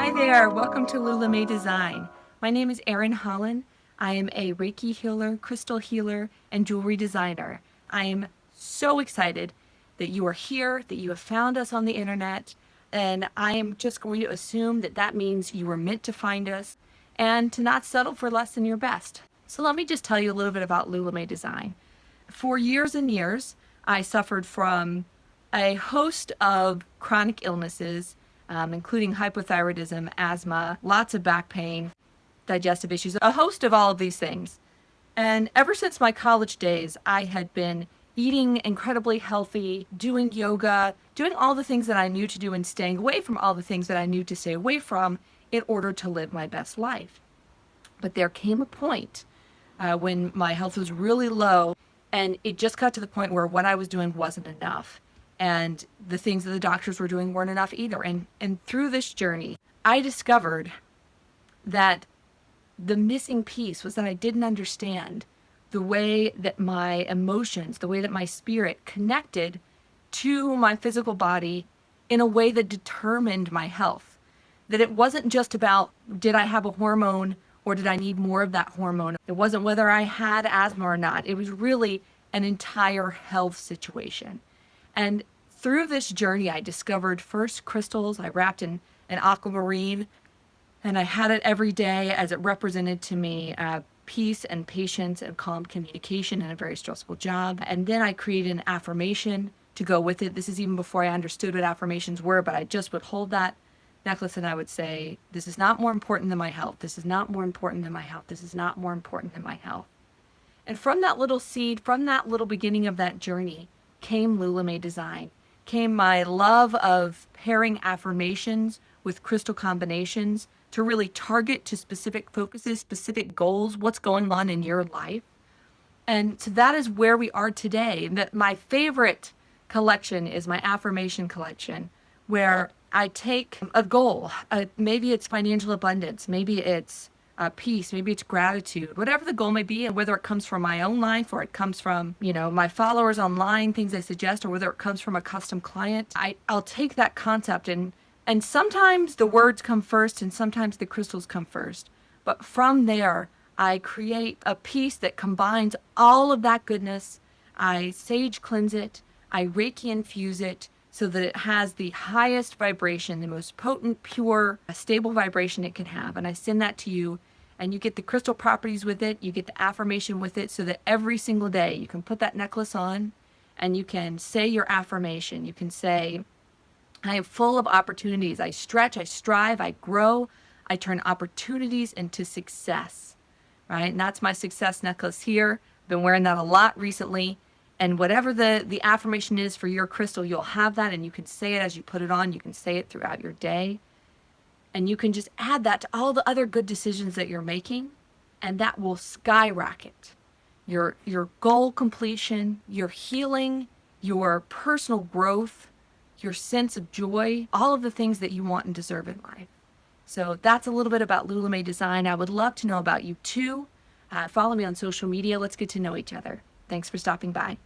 Hi there, welcome to Lula May Design. My name is Erin Holland. I am a Reiki healer, crystal healer, and jewelry designer. I am so excited that you are here, that you have found us on the internet, and I am just going to assume that that means you were meant to find us and to not settle for less than your best. So let me just tell you a little bit about Lula May Design. For years and years, I suffered from a host of chronic illnesses, including hypothyroidism, asthma, lots of back pain, digestive issues, a host of all of these things. And ever since my college days, I had been eating incredibly healthy, doing yoga, doing all the things that I knew to do and staying away from all the things that I knew to stay away from in order to live my best life. But there came a point when my health was really low, and it just got to the point where what I was doing wasn't enough. And the things that the doctors were doing weren't enough either. And through this journey, I discovered that the missing piece was that I didn't understand the way that my emotions, the way that my spirit connected to my physical body in a way that determined my health. That it wasn't just about, did I have a hormone or did I need more of that hormone? It wasn't whether I had asthma or not. It was really an entire health situation. And through this journey, I discovered first crystals I wrapped in an aquamarine, and I had it every day as it represented to me peace and patience and calm communication in a very stressful job. And then I created an affirmation to go with it. This is even before I understood what affirmations were, but I just would hold that necklace and I would say, this is not more important than my health. This is not more important than my health. This is not more important than my health. And from that little seed, from that little beginning of that journey, came Lula May Design, came my love of pairing affirmations with crystal combinations to really target to specific focuses, specific goals, what's going on in your life. And so that is where we are today. That my favorite collection is my affirmation collection, where I take a goal. Maybe it's financial abundance, maybe it's peace, maybe it's gratitude, whatever the goal may be, and whether it comes from my own life or it comes from, my followers online, things I suggest, or whether it comes from a custom client, I'll take that concept and sometimes the words come first and sometimes the crystals come first. But from there, I create a piece that combines all of that goodness. I sage cleanse it, I Reiki infuse it so that it has the highest vibration, the most potent, pure, stable vibration it can have. And I send that to you. And you get the crystal properties with it, you get the affirmation with it, so that every single day you can put that necklace on and you can say your affirmation. You can say, I am full of opportunities. I stretch, I strive, I grow, I turn opportunities into success, right? And that's my success necklace here. I've been wearing that a lot recently. And whatever the affirmation is for your crystal, you'll have that and you can say it as you put it on. You can say it throughout your day. And you can just add that to all the other good decisions that you're making, and that will skyrocket your goal completion, your healing, your personal growth, your sense of joy, all of the things that you want and deserve in life. So that's a little bit about Lula May Design. I would love to know about you too. Follow me on social media. Let's get to know each other. Thanks for stopping by.